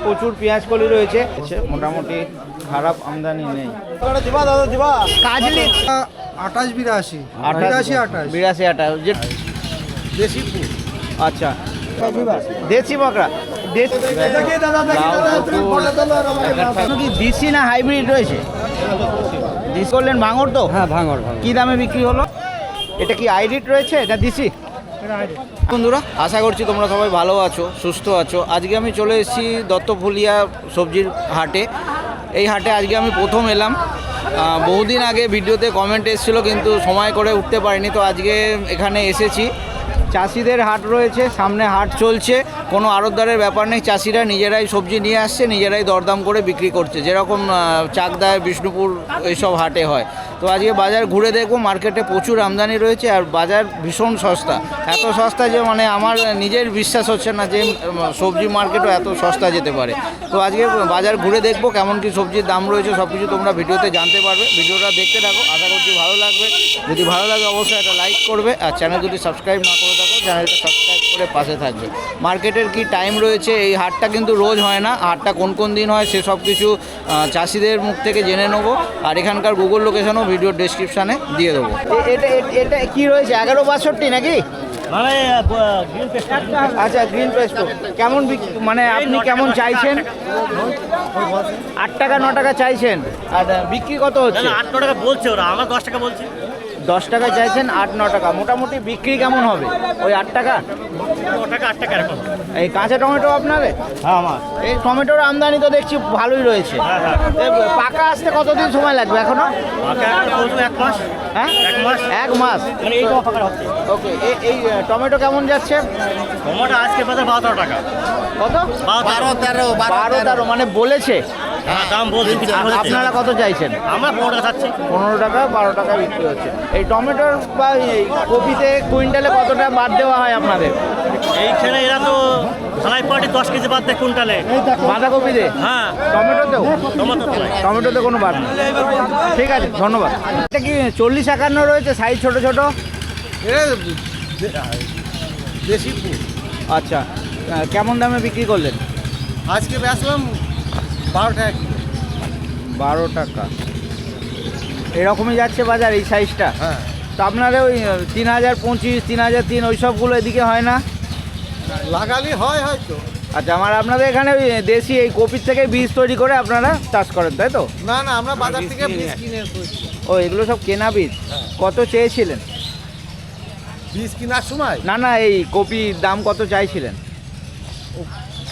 প্রচুর পেঁয়াজ কলি রয়েছে, মোটামুটি খারাপ আমদানি নেই। কাজলি 28 82 দেশি ফুল। আচ্ছা, দেশি মকরা, দেশি কি দেশি না হাইব্রিড রয়েছে? দেশি করলেন ভাঙর তো? হ্যাঁ, ভাঙর। কি দামে বিক্রি হলো? এটা কি হাইব্রিড রয়েছে এটা দেশি? বন্ধুরা, আশা করছি তোমরা সবাই ভালো আছো, সুস্থ আছো। আজকে আমি চলে এসেছি দত্তফুলিয়া সবজির হাটে। এই হাটে আজকে আমি প্রথম এলাম। বহুদিন আগে ভিডিওতে কমেন্ট এসেছিলো, কিন্তু সময় করে উঠতে পারিনি। তো আজকে এখানে এসেছি। চাষিদের হাট রয়েছে, সামনে হাট চলছে, কোনো আড়তদারের ব্যাপার নেই। চাষিরা নিজেরাই সবজি নিয়ে আসছে, নিজেরাই দরদাম করে বিক্রি করছে, যেরকম চাকদায়, বিষ্ণুপুর এইসব হাটে হয়। তো আজকে বাজার ঘুরে দেখবো। মার্কেটে প্রচুর আমদানি রয়েছে আর বাজার ভীষণ সস্তা। এত সস্তা যে মানে আমার নিজের বিশ্বাস হচ্ছে না যে সবজি মার্কেটও এত সস্তা যেতে পারে। তো আজকে বাজার ঘুরে দেখবো কেমন কি সবজির দাম রয়েছে, সব কিছু তোমরা ভিডিওতে জানতে পারবে। ভিডিওটা দেখতে থাকো, আশা করছি ভালো লাগবে। যদি ভালো লাগে অবশ্যই একটা লাইক করবে, আর চ্যানেল যদি সাবস্ক্রাইব না করে থাকো চ্যানেলটা সাবস্ক্রাইব করে পাশে থাকবে। মার্কেটের কি টাইম রয়েছে, এই হাটটা কিন্তু রোজ হয় না, হাটটা কোন কোন দিন হয় সে সব কিছু চাষিদের মুখ থেকে জেনে নেবো। আর এখানকার গুগল লোকেশনও ভিডিও ডেসক্রিপশানে দিয়ে দেবো। এটা কি রয়েছে, 1162 নাকি? আচ্ছা, গ্রিন পেস্ট কেমন মানে আপনি কেমন চাইছেন? 8 টাকা 9 টাকা চাইছেন, আর বিক্রি কত হচ্ছে? 8-9 টাকা বলছে ওরা, আমার 10 টাকা বলছি। 10 টাকা চাইছেন, 8-9 টাকা। মোটামুটি বিক্রি কেমন হবে? ওই 8 টাকা 9 টাকা 8 টাকা এরকম। এই কাঁচা টমেটো আপনাদের? হ্যাঁ, আমার এই টমেটোর আমদানি তো দেখছি ভালোই রয়েছে। পাকা আসতে কতদিন সময় লাগবে এখনো? এক মাস। হ্যাঁ, 1 মাস। 1 মাস মানে এই টাকা পাকা হচ্ছে। ওকে। এই টমেটো কেমন যাচ্ছে? টমেটো আজকে বাজার 12 টাকা। কত? 12-13 মানে বলেছে। হ্যাঁ, দাম বলছি। আপনারা কত চাইছেন? আমরা 15 টাকা চাচ্ছি। 15 টাকা 12 টাকা বিক্রি হচ্ছে। এই টমেটোর বা এই কপিতে কুইন্টালে কতটা বাদ দেওয়া হয় আপনাদের? এইখানে এরা তো ঢালাই পার্টি 10 কেজি বাদ দেয় কুইন্টালে। বাঁধাকপিতে? হ্যাঁ, টমেটোতেও? টমেটোতে কোনো বাদ নেই। ঠিক আছে, ধন্যবাদ। এটা কি 40-51 রয়েছে, সাইজ ছোট ছোট? দেশি ফুল। আচ্ছা, কেমন দামে বিক্রি করলেন? আজকে বেচলাম 12 টাকা। 12 টাকা এরকমই যাচ্ছে বাজার এই সাইজটা? হ্যাঁ। তো আপনাদের ওই 3025, 3003 ওই সবগুলো এদিকে হয় না? লাগালি হয় হয়তো। আচ্ছা, আপনাদের এখানে ওই দেশি এই কপির থেকে বীজ তৈরি করে আপনারা চাষ করেন, তাই তো? না, আমরা বাজার থেকে বীজ কিনে করেছি। ও, এগুলো সব কেনা বীজ? কত চেয়েছিলেন বীজ কেনার সময়? না, এই কপির দাম কত চাইছিলেন?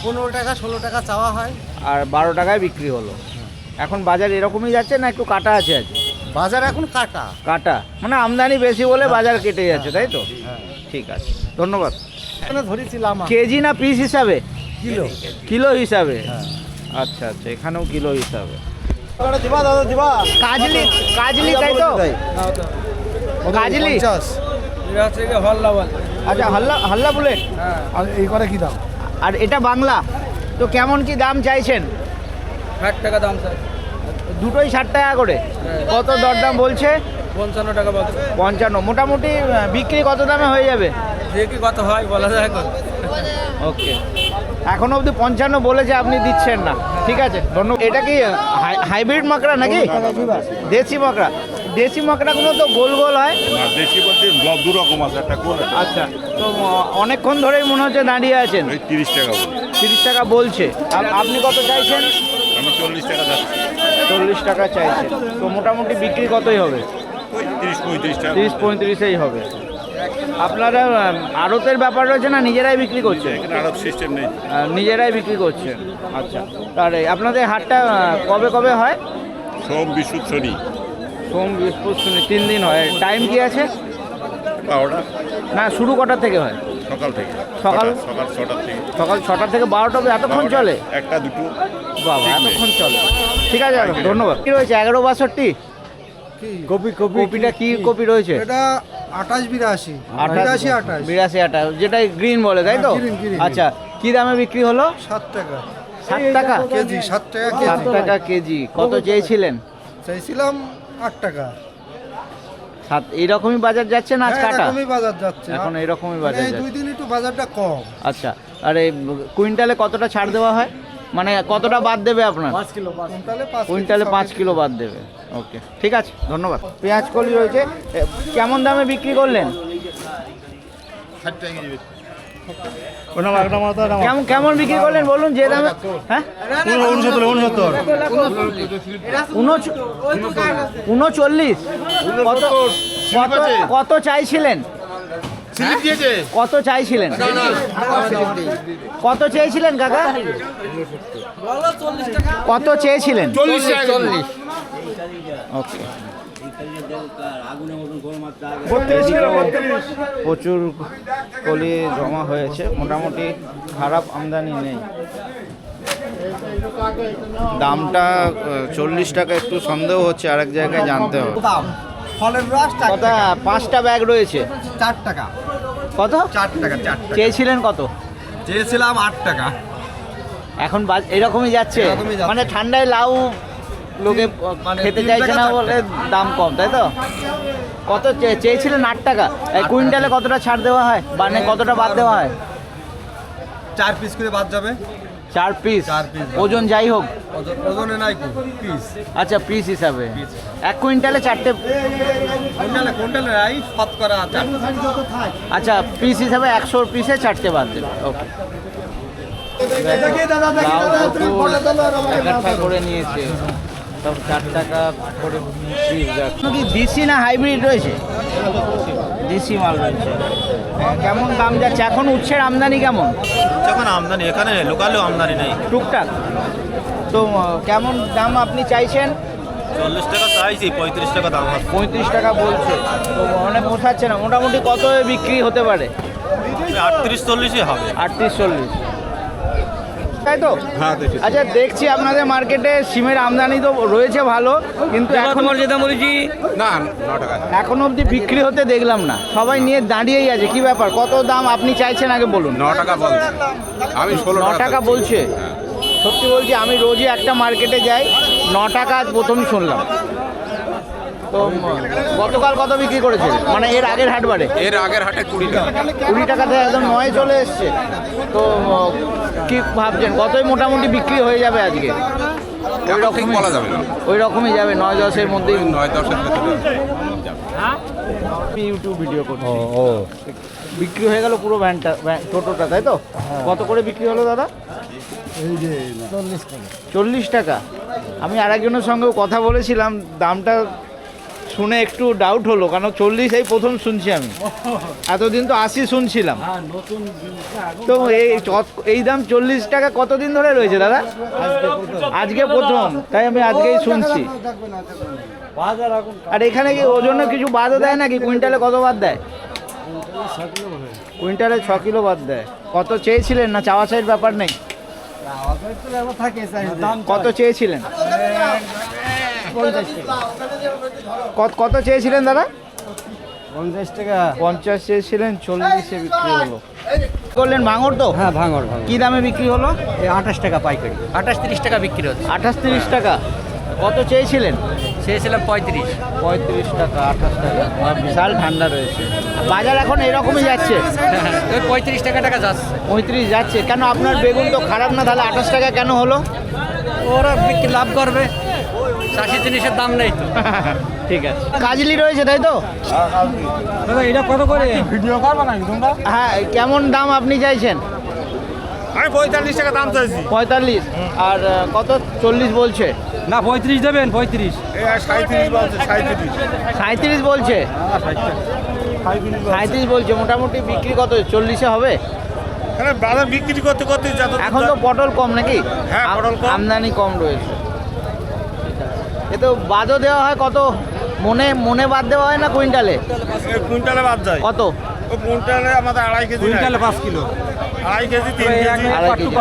15 টাকা 16 টাকা চাওয়া হয়, আর 12 টাকায় বিক্রি হলো। এখন বাজার এরকমই যাচ্ছে না একটু কাটা আছে? বাজার এখন কাটা মানে আমদানি বেশি বলে বাজার কেটে যাচ্ছে, তাই তো? হ্যাঁ। ঠিক আছে, ধন্যবাদ। এখানে ধরেছিলাম কেজি না পিস হিসাবে? কিলো হিসাবে। হ্যাঁ। আচ্ছা, এখানেও কিলো হিসাবে। কাজলি, তাই তো? কাজলি? আচ্ছা, হাল্লা বুলেট। এই করে কি দাম? আর এটা বাংলা তো কেমন কি দাম চাইছেন? 60 টাকা দাম স্যার। দুটোই 60 টাকা করে? কত দরদাম বলছে? 55 টাকা বলছে। 55। মোটামুটি বিক্রি কত দামে হয়ে যাবে? দেখি কত হয় বলা যায় এখন। ওকে, এখনো অবধি 55 বলেছে, আপনি দিচ্ছেন না। ঠিক আছে, ধন্যবাদ। এটা কি হাইব্রিড মকরা নাকি দেশি মকরা? দেশি মকরাগুলো তো গোল গোল হয়। দেশি বলতে দু রকম আছে, একটা গোল। আচ্ছা, তো অনেকক্ষণ ধরেই মনে হচ্ছে দাঁড়িয়ে আছেন। 30 টাকা বলে। 30 টাকা বলছে, আপনি কত চাইছেন? আমি 40 টাকা যাচ্ছি। 40 টাকা চাইছেন, তো মোটামুটি বিক্রি কতই হবে? 30-35 টাকা। 30-35এই হবে। আপনারা আড়তের ব্যাপার রয়েছে না নিজেরাই বিক্রি করছেন? এখানে আড়ত সিস্টেম নেই। নিজেরাই বিক্রি করছেন। আচ্ছা, তাহলে আপনাদের হাটটা কবে হয়? সোম, বৃহস্পতি, শনি। সোম, বৃহস্পতি, শনি 3 দিন হয়। টাইম কি আছে? 12টা। না, শুরু কটা থেকে হয়? সকাল থেকে। সকাল 6টা থেকে। সকাল 6টা থেকে 12টা অবধি এতক্ষণ চলে? 1-2 বাবা, এতক্ষণ চলে। ঠিক আছে, ধন্যবাদ। কি রয়েছে 1162? কপিটা কি কপি রয়েছে? এটা 28-82 82 যেটা গ্রিন বলে, তাই তো? গ্রিন। আচ্ছা, কি দামে বিক্রি হলো? 7 টাকা 7 টাকা কেজি। 7 টাকা কেজি। 7 টাকা কেজি। কত চেয়েছিলেন? চাইছিলাম 8 টাকা। এইরকমই বাজার যাচ্ছে না আজ কাটা? এরকমই বাজার যাচ্ছে এখন এরকমই বাজার এই যাচ্ছে। 2 দিন একটু বাজারটা কম। আচ্ছা, আর এই কুইন্টালে কতটা ছাড় দেওয়া হয়? মানে কতটা বাদ দেবে আপনার? 5 কিলো কুইন্টালে 5 কিলো বাদ দেবে। ওকে, ঠিক আছে, ধন্যবাদ। পেঁয়াজ কলি রয়েছে, কেমন দামে বিক্রি করলেন? কেমন কেমন বিক্রি করলেন বলুন, যে দামে? হ্যাঁ, 39। কত চাইছিলেন? কত চাইছিলেন? কত চেয়েছিলেন কাকা? কত চেয়েছিলেন? 40। ওকে, প্রচুর কলি জমা হয়েছে, মোটামুটি খারাপ আমদানি নেই। দামটা 40 টাকা, একটু সন্দেহ হচ্ছে, আরেক জায়গায় জানতে হবে। দাম ফলের রস কত? 5টা ব্যাগ রয়েছে। 4 টাকা। কত 4 টাকা। 4 টাকা চেয়েছিলেন? কত চেয়েছিলাম? 8 টাকা। এখন এরকমই যাচ্ছে, এরকমই যাচ্ছে। মানে ঠান্ডায় লাউ লোকে মানে খেতে 3 চাইছে টাকা, না 4 বলে টাকা। দাম কম, তাই তো? কত চেয়েছিলেন? 8 টাকা। এই কুইন্টালে কতটা ছাড় দেওয়া হয়, মানে কতটা বাদ দেওয়া হয়? 4 পিস করে বাদ যাবে। 4 পিস। 4 পিস। ওজন যাই হোক। ওজনে নাই পিস। আচ্ছা, পিস হিসাবে 1 কুইন্টালে 4টে। কোনটালে নাই শতকরা 4। আচ্ছা, পিস হিসাবে 100 পিসে 4টে বাদ দেবে। ওকে, একটা করে নিয়েছে, সব 4 টাকা করে পিস যাচ্ছে। কি দেশি না হাইব্রিড রয়েছে? দেশি মাল রয়েছে। কেমন দাম যাচ্ছে এখন? উচ্ছের আমদানি কেমন? যখন আমদানি, এখানে লোকালেও আমদানি নেই। টুকটাক। তো কেমন দাম আপনি চাইছেন? 40 টাকা চাইছি, 35 টাকা দাম আছে। 35 টাকা বলছে, তো অনেক পোষাচ্ছে না। মোটামুটি কত বিক্রি হতে পারে? 38-40 হবে। 38-40, তাই তো? হ্যাঁ, দেখি। আচ্ছা, দেখছি আপনাদের মার্কেটে সিমের আমদানি তো রয়েছে ভালো, কিন্তু এখন যেটা বলেছি না, 9 টাকা। এখন অবধি বিক্রি হতে দেখলাম না, সবাই নিয়ে দাঁড়িয়েই আছে। কি ব্যাপার, কত দাম আপনি চাইছেন আগে বলুন? 9 টাকা বলছে। আমি 16 9 টাকা বলছে। সত্যি বলছি, আমি রোজই একটা মার্কেটে যাই, 9 টাকা আজ প্রথম শুনলাম। তো গতকাল কত বিক্রি করেছে, মানে এর আগের হাটবারে? এর আগের হাটে 20 টাকা। 20 টাকাতে একদম 9 চলে এসছে। তো কি ভাবছেন, কতই মোটামুটি বিক্রি হয়ে যাবে আজকে? ওই এখন ঠিক রকমই বলা যাবে না। ওই রকমই যাবে, 9-10-এর মধ্যেই। 9-10 এর ভেতরে। আমি ইউটিউব ভিডিও করছি। বিক্রি হয়ে গেল পুরো ভ্যানটা, টোটোটা, তাই তো? কত করে বিক্রি হলো দাদা? 40 টাকা। আমি আরেকজনের সঙ্গেও কথা বলেছিলাম, দামটা শুনে একটু ডাউট হলো, কারণ 40 এই প্রথম শুনছি আমি। এতদিন তো 80 শুনছিলাম। তো এই দাম 40 টাকা কতদিন ধরে রয়েছে দাদা? আজকে প্রথম, তাই আমি আজকেই শুনছি। আর এখানে কি ওজনে কিছু বাদও দেয় নাকি? কুইন্টালে কত বাদ দেয়? কুইন্টালে 6 কিলো বাদ দেয়। কত চেয়েছিলেন, না চাওয়া চাইর ব্যাপার নেই? কত চেয়েছিলেন? কত চেয়েছিলেন দাদা? 50 টাকা। 50 চেয়েছিলেন, 40-এ বিক্রি হলো। করলেন ভাঙর তো? হ্যাঁ, ভাঙর। কি দামে বিক্রি হলো? 28 টাকা পাইকারি। 28-30 টাকা বিক্রি হচ্ছে। 28-30 টাকা। কত চেয়েছিলেন? চেয়েছিলাম 35। 35 টাকা, 28 টাকা। বিশাল ঠান্ডা রয়েছে। বাজার এখন এরকমই যাচ্ছে। ওই 35 টাকা যাচ্ছে। 35 যাচ্ছে কেন? আপনার বেগুন তো খারাপ না, তাহলে 28 টাকা কেন হলো? ওরা লাভ করবে, চাষি জিনিসের দাম নেই তো। ঠিক আছে। কাজলি রয়েছে, তাই তো? দাদা এটা কত করে? ভিডিও করবা নাকি তোমরা? হ্যাঁ, কেমন দাম আপনি চাইছেন? আমি 45 টাকা দাম চাইছি। 45। আর কত? 40 বলছে। না, 35 দেবেন। 35। 37 বলছে, 37। 37 বলছে। 37 বলছে। মোটামুটি বিক্রি কত? 40-এ হবে? এখানে বাজার বিক্রি করতে করতে যত এখন তো পটল কম নাকি? হ্যাঁ, পটল কম। আমদানি কম রয়েছে। এ তো বাদও দেওয়া হয় কত? মনে বাদ দেওয়া হয় না কুইন্টালে? কুইন্টালে বাদ যায়। কত? ও কুইন্টালে আমাদের 2.5 কেজি। কুইন্টালে 5 কিলো। 2.5 KG, 3 KG. 2.5 কেজি।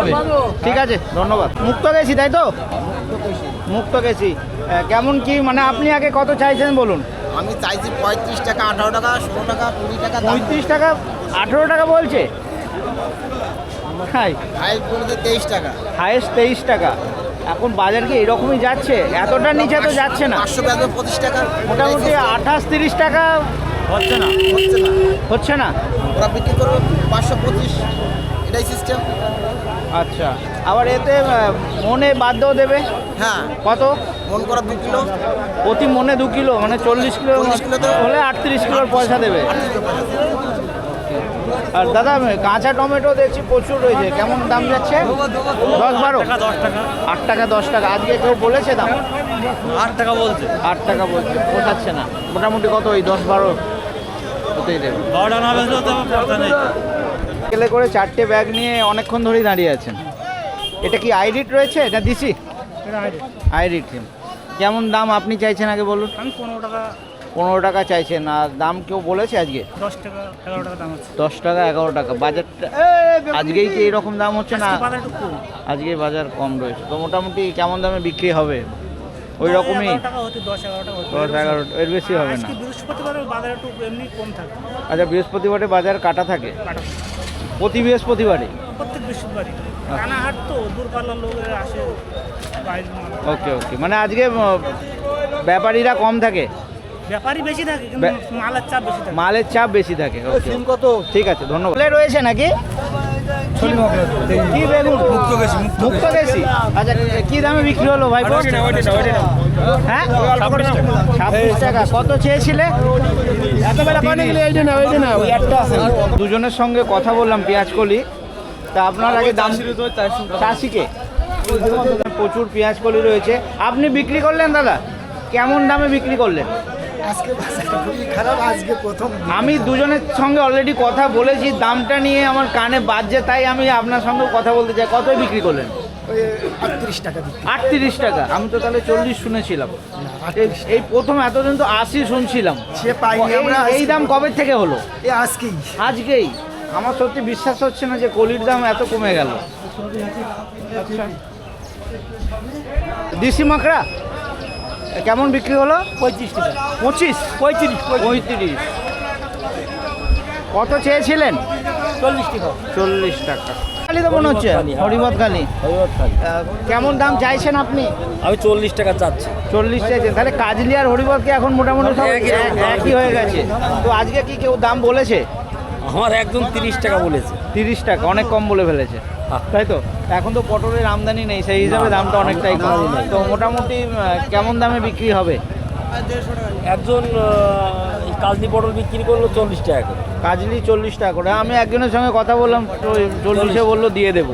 ঠিক আছে, ধন্যবাদ। মুক্ত গেছি, তাই তো? মুক্ত গেছি। কেমন কি, মানে আপনি আগে কত চাইছেন বলুন? আমি চাইছি 35 টাকা, 18 টাকা, 16 টাকা, 20 টাকা। 35 টাকা, 18 টাকা বলছে। হাই, হাইট বলতে 23 টাকা। হাইয়েস্ট 23 টাকা। এখন বাজার কি এরকমই যাচ্ছে? এতটা নিচে তো যাচ্ছে না। 500 টাকা, 25 টাকা। মোটামুটি 28-30 টাকা হচ্ছে না। হচ্ছে না। হচ্ছে না। ওরা বিক্রি করবে 525, এটাই সিস্টেম। আচ্ছা, আবার এতে মনে বাদও দেবে হ্যাঁ, কত? মন করা 2 কিলো। প্রতি মনে 2 কিলো, মানে 40 কিলো 40 কিলো তো হলে 38 কিলোর পয়সা দেবে। আর দাদা কাঁচা টমেটো দেখছি প্রচুর রয়েছে, কেমন দাম যাচ্ছে? 10-12 8 টাকা 10 টাকা। আজকে কেউ বলেছে দাম? 8 টাকা বলছে। 8 টাকা বলছে, পোষাচ্ছে না। মোটামুটি কত ওই 10-12 হতেই দেবে। 12 টাকা না বেচলেও তো কথা নেই। গেলে করে 4টে ব্যাগ নিয়ে অনেকক্ষণ ধরেই দাঁড়িয়ে আছেন। এটা কি আইরিট রয়েছে না দিছি? আইরিট। কেমন দাম আপনি চাইছেন আগে বলুন? আমি 15 টাকা 15 টাকা চাইছেন। আর দাম কেউ বলেছে আজকে? 10 টাকা 11 টাকা দাম আছে। 10 টাকা 11 টাকা। বাজারটা আজকেই কি এরকম দাম হচ্ছে না? বাজার একটু কম। আজকে বাজার কম রয়েছে, তো মোটামুটি কেমন দামে বিক্রি হবে? ওই রকমই 11 টাকা হতে 10-11 টাকা হতে। 10-11, এর বেশি হবে না। আজকে বৃহস্পতিবারে বাজার একটু এমনি কম থাকে। আচ্ছা, বৃহস্পতিবারে বাজার কাটা থাকে? কাটা থাকে। প্রতি বৃহস্পতিবারে? প্রত্যেক বৃহস্পতিবারই। কানাহাট তো দূরপাল্লার লোকেরা আসে বাইরে মাল। ওকে ওকে, মানে আজকে ব্যাপারীরা কম থাকে, ব্যাপারই বেশি থাকে কিন্তু মালের চাপ বেশি থাকে। মালের চাপ বেশি থাকে। ওকে, কত? ঠিক আছে, ধন্যবাদ। রয়েছে নাকি কি বেগুন? মুক্ত গেছি। আচ্ছা, কি দামে বিক্রি হলো ভাই? হ্যাঁ, 26 টাকা। কত চেয়েছিলে? দুজনের সঙ্গে কথা বললাম পেঁয়াজকলি, তা আপনার আগে দাম চাষিকে প্রচুর পেঁয়াজকলি রয়েছে। আপনি বিক্রি করলেন দাদা? কেমন দামে বিক্রি করলেন? আজকে বাজারটা খুবই খারাপ, আজকে প্রথম আমি দুজনের সঙ্গে অলরেডি কথা বলেছি, দামটা নিয়ে আমার কানে বাজছে, তাই আমি আপনার সঙ্গে কথা বলতে চাই। কতই বিক্রি করলেন? ওই 38 টাকা দিচ্ছি। 38 টাকা। আমি তো তাহলে 40 শুনেছিলাম। এই প্রথম, এতদিন তো 80 শুনছিলাম। সে পাইনি আমরা। এই দাম কবে থেকে হলো? এই আজকেই। আজকেই? আমার সত্যি বিশ্বাস হচ্ছে না যে কলির দাম এত কমে গেল। আচ্ছা, দেশি মাকড়া কেমন বিক্রি হলো? 35 টাকা। 25? 35। কত চেয়েছিলেন? 40 টাকা। 40 টাকা। কালি তো মনে হচ্ছে হরিবত কালি। কেমন দাম চাইছেন আপনি? আমি 40 টাকা চাচ্ছি। 40 চাইছেন? তাহলে কাজলি আর হরিবতকে এখন মোটামুটি সব একই হয়ে গেছে। তো আজকে কি কেউ দাম বলেছে? আমার একদম 30 টাকা বলেছে। 30 টাকা, অনেক কম বলে ফেলেছে, তাই তো? এখন তো পটলের আমদানি নেই, সেই হিসাবে দামটা অনেকটাই কম। তো মোটামুটি কেমন দামে বিক্রি হবে? একজন কাজলি পটল বিক্রি করলো 40 টাকা করে। কাজলি 40 টাকা করে। আমি একজনের সঙ্গে কথা বললাম, 40-এ বললো দিয়ে দেবো,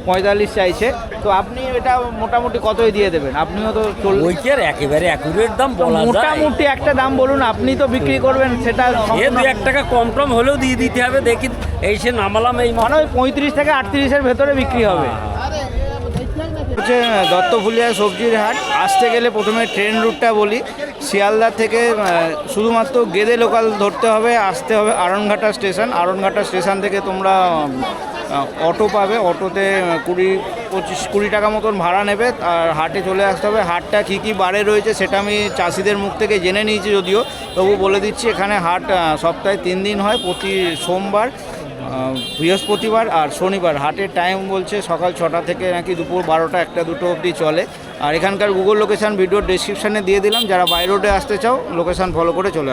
45 চাইছে। তো আপনি এটা মোটামুটি কতই দিয়ে দেবেন? আপনিও তো ওই কি আর একেবারে অ্যাকুরেট দাম বলা যায়? মোটামুটি একটা দাম বলুন, আপনি তো বিক্রি করবেন সেটা। এ 2-1 টাকা কম টম হলেও দিয়ে দিতে হবে। দেখি এই সে নামালাম এই মানে ওই 35 থেকে 38-এর ভেতরে বিক্রি হবে। হচ্ছে দত্তফুলিয়া সবজির হাট। আসতে গেলে প্রথমে ট্রেন রুটটা বলি। শিয়ালদা থেকে শুধুমাত্র গেদে লোকাল ধরতে হবে, আসতে হবে আরনঘাটা স্টেশন। আরনঘাটা স্টেশন থেকে তোমরা অটো পাবে, অটোতে 20 টাকা মতন ভাড়া নেবে, আর হাটে চলে আসতে হবে। হাটটা কী কী বারে রয়েছে সেটা আমি চাষিদের মুখ থেকে জেনে নিয়েছি, যদিও তবু বলে দিচ্ছি। এখানে হাট সপ্তাহে 3 দিন হয়, প্রতি সোমবার, বৃহস্পতিবার আর শনিবার। হাটের টাইম বলছে সকাল 6টা থেকে নাকি দুপুর 12টা 1-2 অবধি চলে। আর এখানকার গুগল লোকেশান ভিডিওর ডেসক্রিপশানে দিয়ে দিলাম, যারা বাই রোডে আসতে চাও লোকেশান ফলো করে চলে